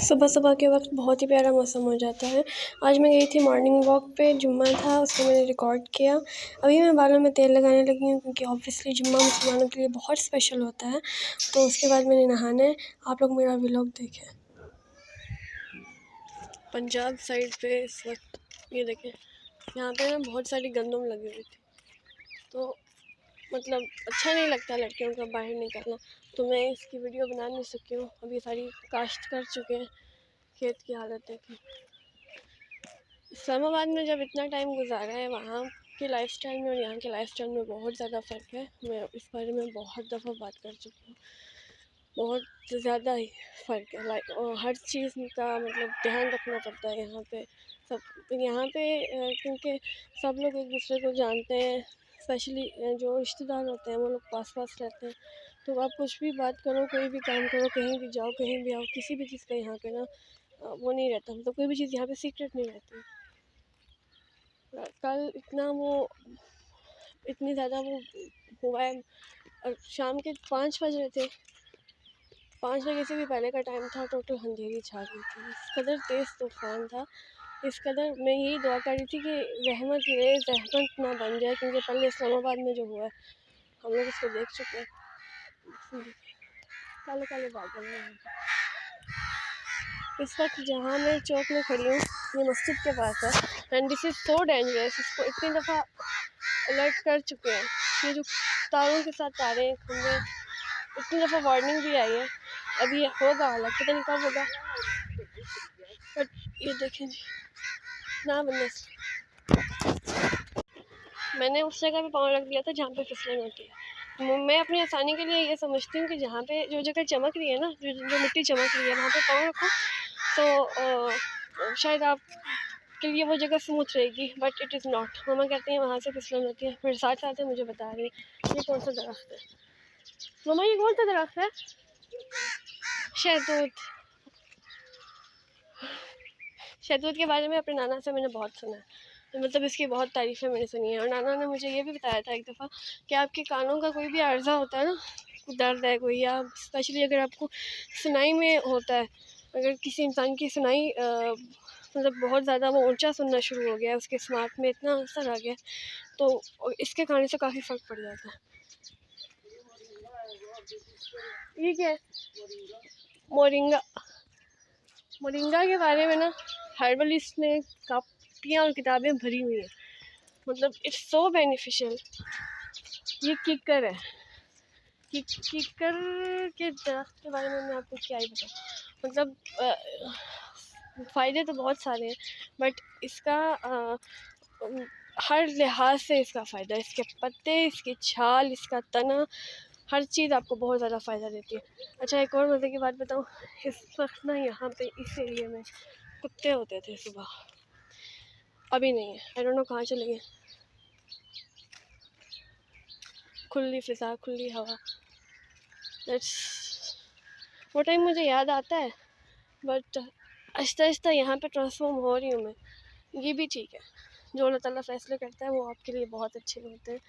सुबह सुबह के वक्त बहुत ही प्यारा मौसम हो जाता है। आज मैं गई थी मॉर्निंग वॉक पे, जुम्मा था, उसको मैंने रिकॉर्ड किया। अभी मैं बालों में तेल लगाने लगी हूँ क्योंकि ऑब्वियसली जुम्मा मुसलमानों के लिए बहुत स्पेशल होता है। तो उसके बाद मैंने नहाना है। आप लोग मेरा व्लॉग देखें। पंजाब साइड पे इस वक्त ये देखें, यहाँ पे ना बहुत सारी गंदम लगी हुई थी, तो मतलब अच्छा नहीं लगता लड़कियों का बाहर निकलना। तो मैं इसकी वीडियो बना नहीं सकी हूँ। अभी सारी काश्त कर चुके हैं, खेत की हालत देखी। इस्लामाबाद में जब इतना टाइम गुजारा है, वहाँ के लाइफस्टाइल में और यहाँ के लाइफस्टाइल में बहुत ज़्यादा फ़र्क है। मैं इस बारे में बहुत दफ़ा बात कर चुकी हूँ। बहुत ज़्यादा ही फ़र्क है। लाइक हर चीज़ का मतलब ध्यान रखना पड़ता है यहाँ पे। यहाँ पे क्योंकि सब लोग एक दूसरे को जानते हैं, स्पेशली जो रिश्तेदार होते हैं वो लोग पास पास रहते हैं। तो आप कुछ भी बात करो, कोई भी काम करो, कहीं भी जाओ, कहीं भी आओ, किसी भी चीज़ का यहाँ पे ना वो नहीं रहता। मतलब कोई भी चीज़ यहाँ पे सीक्रेट नहीं रहती। कल इतनी ज़्यादा वो हुआ है, और शाम के 5 बज रहे थे। 5 बजे से भी पहले का टाइम था, टोटल अंधेरी छा गई थी। इस कदर तेज़ तूफ़ान था, इस कदर मैं यही दुआ कर रही थी कि रहमत ना बन जाए, क्योंकि पहले इस्लामाबाद में जो हुआ है हम लोग उसको देख चुके हैं। काले काले बादल हैं। इस वक्त जहाँ मैं चौक में खड़ी हूँ, ये मस्जिद के पास है, and this is so dangerous. इसको इतनी दफ़ा अलर्ट कर चुके हैं। ये जो तारों के साथ तारे खंभे, इतनी दफ़ा वार्निंग भी आई है। अभी ये होगा, हालांकि पता नहीं कब होगा, बट ये देखें जी ना बनने से मैंने उस जगह पे पाँव रख दिया था जहाँ पे फिसलन होती है। मैं अपनी आसानी के लिए ये समझती हूँ कि जहाँ पे जो जगह चमक रही है ना, जो मिट्टी चमक रही है, वहाँ पे पाँव रखो तो शायद आप के लिए वो जगह स्मूथ रहेगी, बट इट इज़ नॉट। मम्मा कहती हैं वहाँ से फिसलन होती है। मेरे साथ साथ है, मुझे बता रही है ये कौन सा दरख्त है। मम्मा ये कौन सा दरख्त है? शहतूत। शहतूत के बारे में अपने नाना से मैंने बहुत सुना है, तो मतलब इसकी बहुत तारीफ़ें मैंने सुनी है। और नाना ने मुझे ये भी बताया था एक दफ़ा कि आपके कानों का कोई भी अर्जा होता है ना, दर्द है कोई, या स्पेशली अगर आपको सुनाई में होता है, अगर किसी इंसान की सुनाई मतलब बहुत ज़्यादा वो ऊंचा सुनना शुरू हो गया है, उसके स्मार्ट में इतना असर आ गया, तो इसके खाने से काफ़ी फ़र्क पड़ जाता है। ये क्या है? मोरिंगा। मोरिंगा के बारे में ना हर्बलिस्ट ने कापियाँ और किताबें भरी हुई हैं। मतलब इट्स सो बेनिफिशियल। ये किकर है। किकर के दरख्त के बारे में मैं आपको क्या ही बताऊँ। मतलब फ़ायदे तो बहुत सारे हैं, बट इसका हर लिहाज से इसका फ़ायदा, इसके पत्ते, इसकी छाल, इसका तना, हर चीज़ आपको बहुत ज़्यादा फ़ायदा देती है। अच्छा, एक और मज़े की बात बताऊँ। इस वक्त ना यहाँ पे इस एरिया में कुत्ते होते थे सुबह, अभी नहीं है। आई डोंट नो कहाँ चले गए। खुली फ़िज़ा, खुली हवा, दैट्स वो टाइम मुझे याद आता है। बट आहिस्ता आहिस्ता यहाँ पे ट्रांसफॉर्म हो रही हूँ मैं। ये भी ठीक है, जो अल्लाह ताला फ़ैसले करता है वो आपके लिए बहुत अच्छे होते हैं।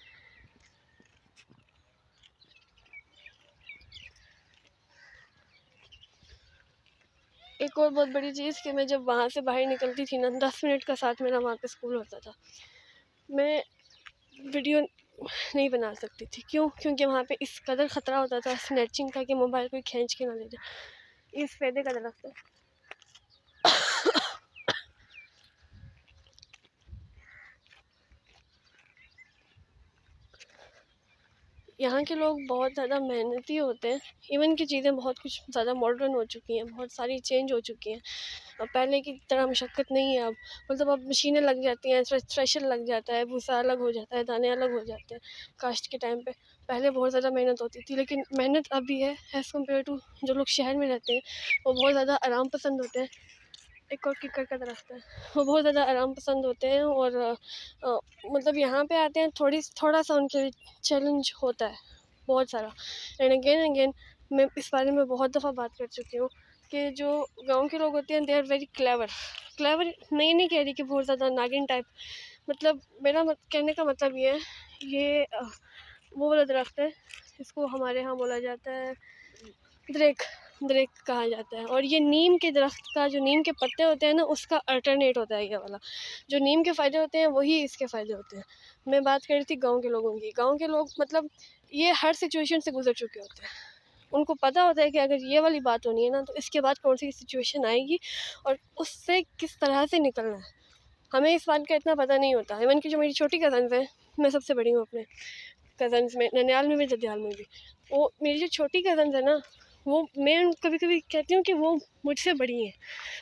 एक और बहुत बड़ी चीज़ कि मैं जब वहाँ से बाहर निकलती थी ना, 10 मिनट का साथ मेरा वहाँ पे स्कूल होता था। मैं वीडियो नहीं बना सकती थी। क्योंकि वहाँ पे इस कदर ख़तरा होता था स्नैचिंग का कि मोबाइल कोई खींच के ना ले जाए। इस फ़ायदे का दरख्त है। यहाँ के लोग बहुत ज़्यादा मेहनती होते हैं। इवन की चीज़ें बहुत कुछ ज़्यादा मॉडर्न हो चुकी हैं, बहुत सारी चेंज हो चुकी हैं। पहले की तरह मशक्क़त नहीं है अब। मतलब अब मशीनें लग जाती हैं, थ्रेशर लग जाता है, भूसा अलग हो जाता है, दाने अलग हो जाते हैं काश्त के टाइम पे। पहले बहुत ज़्यादा मेहनत होती थी, लेकिन मेहनत अब भी है एज़ कम्पेयर टू जो लोग शहर में रहते हैं। वो बहुत ज़्यादा आराम पसंद होते हैं। एक और किकर का दरख्त है, वो बहुत ज़्यादा आराम पसंद होते हैं। और मतलब यहाँ पे आते हैं, थोड़ा सा उनके लिए चैलेंज होता है बहुत सारा। एंड अगेन मैं इस बारे में बहुत दफ़ा बात कर चुकी हूँ कि जो गांव के लोग होते हैं दे आर वेरी क्लेवर। नहीं कह रही कि बहुत ज़्यादा नागिन टाइप। मतलब मेरा कहने का मतलब ये है, ये वो वाला दरख्त है, इसको हमारे यहाँ बोला जाता है द्रेक। दरख्त कहा जाता है। और ये नीम के दरख्त का जो नीम के पत्ते होते हैं ना, उसका अल्टरनेट होता है ये वाला। जो नीम के फ़ायदे होते हैं वही इसके फ़ायदे होते हैं। मैं बात कर रही थी गाँव के लोगों की। गाँव के लोग मतलब ये हर सिचुएशन से गुज़र चुके होते हैं। उनको पता होता है कि अगर ये वाली बात होनी है ना, तो इसके बाद कौन सी सिचुएशन आएगी और उससे किस तरह से निकलना है। हमें इस बात का इतना पता नहीं होता। इवन कि जो मेरी छोटी कज़न्स हैं, मैं सबसे बड़ी हूँ अपने कज़न्स में, ननिहाल में भी, जदियाल में भी। वो मेरी जो छोटी कज़न्स है ना, वो मैं कभी कभी कहती हूँ कि वो मुझसे बड़ी हैं।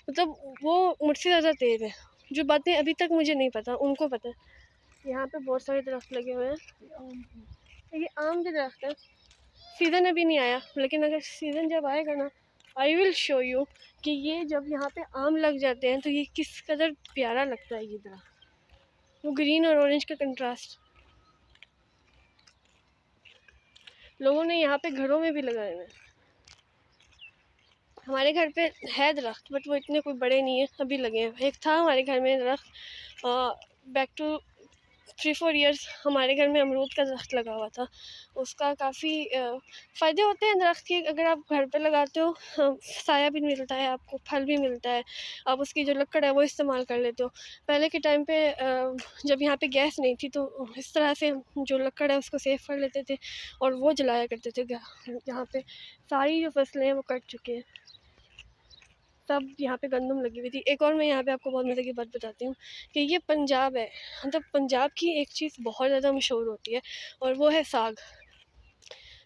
मतलब वो मुझसे ज़्यादा तेज़ है। जो बातें अभी तक मुझे नहीं पता, उनको पता है। यहाँ पे बहुत सारे दरख्त लगे हुए हैं। ये आम के दरख्त है। सीज़न अभी नहीं आया, लेकिन अगर सीज़न जब आएगा ना, आई विल शो यू कि ये जब यहाँ पे आम लग जाते हैं तो ये किस कदर प्यारा लगता है। ये दरख्त, वो ग्रीन और ऑरेंज का कंट्रास्ट। लोगों ने यहाँ पे घरों में भी लगाए हुए हैं। हमारे घर पे है दरख्त, बट वो इतने कोई बड़े नहीं है, अभी लगे हैं। एक था हमारे घर में दरख्त, बैक टू 3-4 ईयर्स हमारे घर में अमरूद का दरख्त लगा हुआ था। उसका काफ़ी फ़ायदे होते हैं दरख्त के। अगर आप घर पे लगाते हो, साया भी मिलता है आपको, फल भी मिलता है। आप उसकी जो लकड़ है वो इस्तेमाल कर लेते हो। पहले के टाइम पे जब यहाँ पे गैस नहीं थी, तो इस तरह से जो लकड़ है उसको सेव कर लेते थे और वो जलाया करते थे। यहाँ पे सारी जो फसलें हैं वो कट चुकी हैं, तब यहाँ पे गंदम लगी हुई थी। एक और मैं यहाँ पे आपको बहुत मज़े की बात बताती हूँ कि ये पंजाब है। मतलब पंजाब की एक चीज़ बहुत ज़्यादा मशहूर होती है और वो है साग।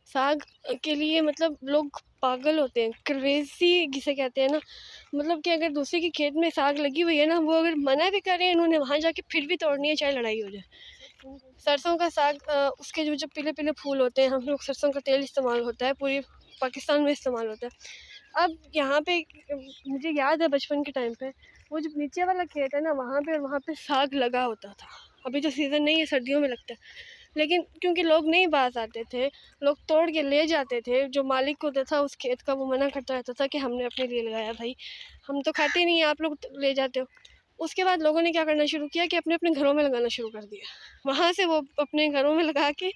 साग के लिए मतलब लोग पागल होते हैं, क्रेज़ी जिसे कहते हैं ना। मतलब कि अगर दूसरे के खेत में साग लगी हुई है ना, वो अगर मना भी करें इन्होंने वहाँ जाके, फिर भी तोड़नी है, चाहे लड़ाई हो जाए। सरसों का साग, उसके जो जो पीले पीले फूल होते हैं, हम लोग सरसों का तेल इस्तेमाल होता है, पूरे पाकिस्तान में इस्तेमाल होता है। अब यहाँ पे मुझे याद है बचपन के टाइम पे, वो जो नीचे वाला खेत है ना, वहाँ पे साग लगा होता था। अभी तो सीज़न नहीं है, सर्दियों में लगता है, लेकिन क्योंकि लोग नहीं बाज़ आते थे, लोग तोड़ के ले जाते थे। जो मालिक होता था उस खेत का, वो मना करता रहता था कि हमने अपने लिए लगाया भाई, हम तो खाते नहीं हैं, आप लोग ले जाते हो। उसके बाद लोगों ने क्या करना शुरू किया कि अपने अपने घरों में लगाना शुरू कर दिया। वहाँ से वो अपने घरों में लगा के,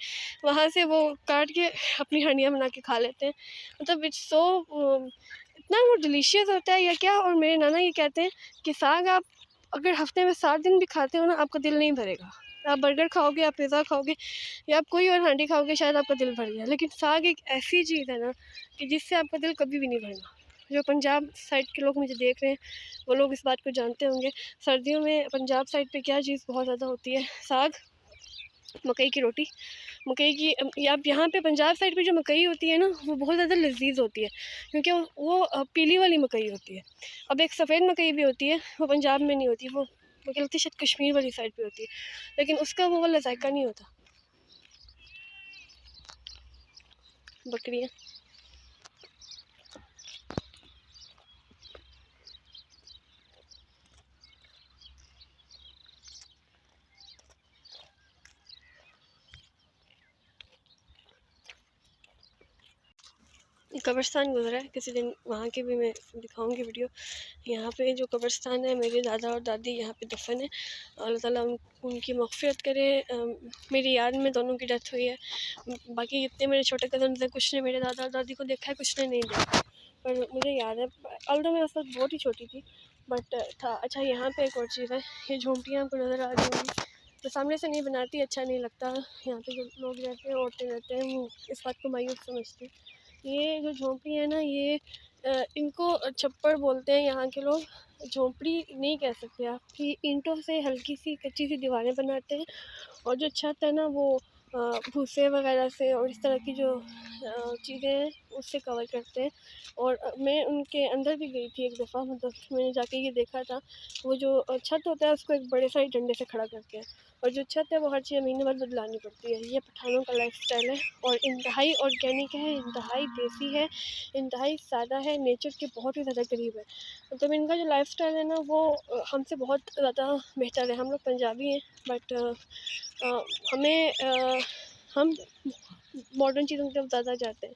वहाँ से वो काट के अपनी हंडिया बना के खा लेते हैं। मतलब इट्स सो इतना वो डिलीशियस होता है या क्या। और मेरे नाना ये कहते हैं कि साग आप अगर हफ्ते में 7 दिन भी खाते हो ना, आपका दिल नहीं भरेगा। आप बर्गर खाओगे, आप पिज़्ज़ा खाओगे, या आप कोई और हांडी खाओगे, शायद आपका दिल भर गया, लेकिन साग एक ऐसी चीज़ है ना कि जिससे आपका दिल कभी भी नहीं भरेगा। जो पंजाब साइड के लोग मुझे देख रहे हैं, वो लोग इस बात को जानते होंगे। सर्दियों में पंजाब साइड पे क्या चीज़ बहुत ज़्यादा होती है, साग, मकई की रोटी। मकई की या आप यहाँ पे पंजाब साइड पे जो मकई होती है ना, वो बहुत ज़्यादा लज़ीज़ होती है, क्योंकि वो पीली वाली मकई होती है। अब एक सफ़ेद मकई भी होती है, वो पंजाब में नहीं होती, वो मुझे लगता है शायद कश्मीर वाली साइड पे होती है, लेकिन उसका वो वाला जायका नहीं होता। बकरियाँ कब्रिस्तान गुजरा है किसी दिन, वहाँ की भी मैं दिखाऊंगी वीडियो। यहाँ पे जो कब्रिस्तान है, मेरे दादा और दादी यहाँ पे दफन है। अल्लाह ताला उनकी मग़फ़िरत करे। मेरी याद में दोनों की डेथ हुई है। बाकी जितने मेरे छोटे कज़न हैं, कुछ ने मेरे दादा और दादी को देखा है, कुछ ने नहीं देखा, पर मुझे याद है। ऑल्दो मैं उस वक्त बहुत ही छोटी थी, बट था। अच्छा, यहाँ पे एक और चीज़ है, ये झोंपड़ियाँ आपको नज़र आ रही होंगी, तो सामने से नहीं बनाती, अच्छा नहीं लगता। यहाँ पे जो लोग रहते हैं, औरतें रहते हैं, वो इस बात को मायूस समझते हैं। ये जो झोंपड़ी है ना, ये इनको छप्पर बोलते हैं यहाँ के लोग। झोंपड़ी नहीं कह सकते आप, कि ईंटों से हल्की सी कच्ची सी दीवारें बनाते हैं, और जो छत है ना, वो भूसे वगैरह से और इस तरह की जो चीज़ें हैं उससे कवर करते हैं। और मैं उनके अंदर भी गई थी एक दफ़ा, मतलब मैंने जाके ये देखा था। वो जो छत होता है उसको एक बड़े सारे डंडे से खड़ा करते हैं, और जो छत है वो हर 6 महीने बाद बदलानी पड़ती है। ये पठानों का लाइफस्टाइल है, और इंतहाई ऑर्गेनिक है, इंतहाई देसी है, इंतहाई सादा है, नेचर के बहुत ही ज़्यादा करीब है। मतलब इनका जो लाइफस्टाइल है ना, वो हमसे बहुत ज़्यादा बेहतर है। हम लोग पंजाबी हैं, बट हमें हम मॉडर्न चीज़ों की तरफ ज़्यादा जाते हैं।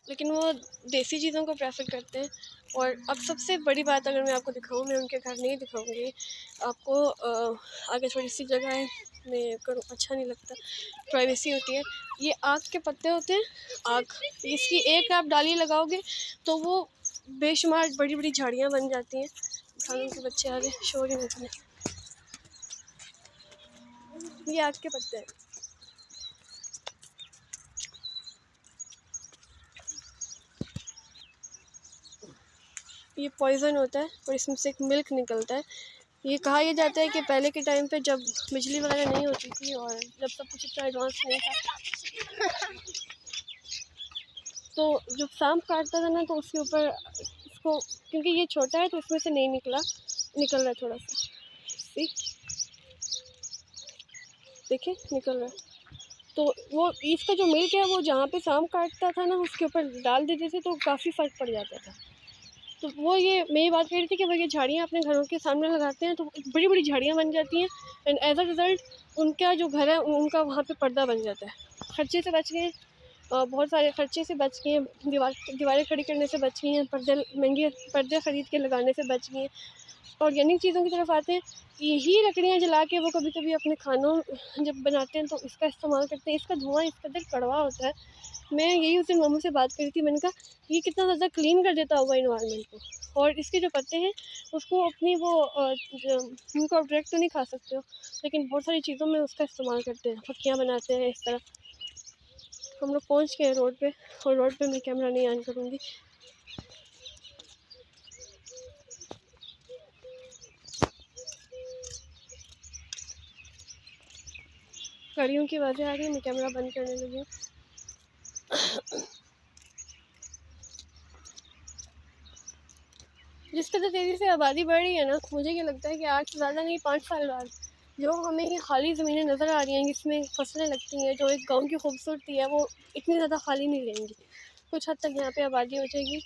लेकिन वो देसी चीज़ों को प्रेफर करते हैं। और अब सबसे बड़ी बात अगर मैं आपको दिखाऊँ, मैं उनके घर नहीं दिखाऊंगी आपको, आगे थोड़ी सी जगह है, मैं करूँ अच्छा नहीं लगता, प्राइवेसी होती है। ये आग के पत्ते होते हैं, आग, इसकी एक आप डाली लगाओगे तो वो बेशुमार बड़ी बड़ी झाड़ियाँ बन जाती हैं। खानों के बच्चे आ रहे, शोर ही मचने। ये आग के पत्ते हैं। ये पॉइज़न होता है और इसमें से एक मिल्क निकलता है। ये कहा यह जाता है कि पहले के टाइम पे जब बिजली वगैरह नहीं होती थी और जब सब कुछ इतना एडवांस नहीं था, तो जब सांप काटता था ना तो उसके ऊपर इसको, क्योंकि ये छोटा है तो इसमें से नहीं निकल रहा है थोड़ा सा, सी देखिए निकल रहा है। तो वो इसका जो मिल्क है वो जहाँ पे सांप काटता था ना उसके ऊपर डाल देते थे तो काफ़ी फ़र्क पड़ जाता था। तो वो ये मैं ये बात कह रही थी कि वो ये झाड़ियाँ अपने घरों के सामने लगाते हैं तो बड़ी बड़ी झाड़ियाँ बन जाती हैं एंड एज अ रिज़ल्ट उनका जो घर है उनका वहाँ पे पर्दा बन जाता है। खर्चे से बच गए, बहुत सारे खर्चे से बच गए हैं, दीवारें खड़ी करने से बच गई हैं, महंगे पर्दे ख़रीद के लगाने से बच गए हैं। ऑर्गेनिक चीज़ों की तरफ आते हैं, यही लकड़ियाँ जला के वो कभी कभी अपने खानों जब बनाते हैं तो इसका इस्तेमाल करते हैं। इसका धुआँ इस कदर कड़वा होता है। मैं यही उस दिन मम्मी से बात करी थी, मैंने कहा ये कितना ज़्यादा क्लीन कर देता होगा इन्वायरमेंट को। और इसके जो पत्ते हैं उसको अपनी वो उनको आप डायरेक्ट तो नहीं खा सकते हो, लेकिन बहुत सारी चीज़ों में उसका इस्तेमाल करते हैं, फक्कियाँ बनाते हैं इस तरह। हम लोग पहुँच गए रोड पे, और रोड पे मैं कैमरा नहीं ऑन करूँगी। गाड़ियों की आवाज़ें आ रही है, मैं कैमरा बंद करने लगी हूँ। जिस कदर तेज़ी से आबादी बढ़ रही है ना, मुझे ये लगता है कि 8 से ज़्यादा नहीं 5 साल बाद जो हमें ये खाली ज़मीनें नज़र आ रही हैं जिसमें फसलें लगती हैं, जो एक गाँव की खूबसूरती है वो इतनी ज़्यादा खाली नहीं रहेंगी। कुछ हद तक यहाँ पे आबादी हो जाएगी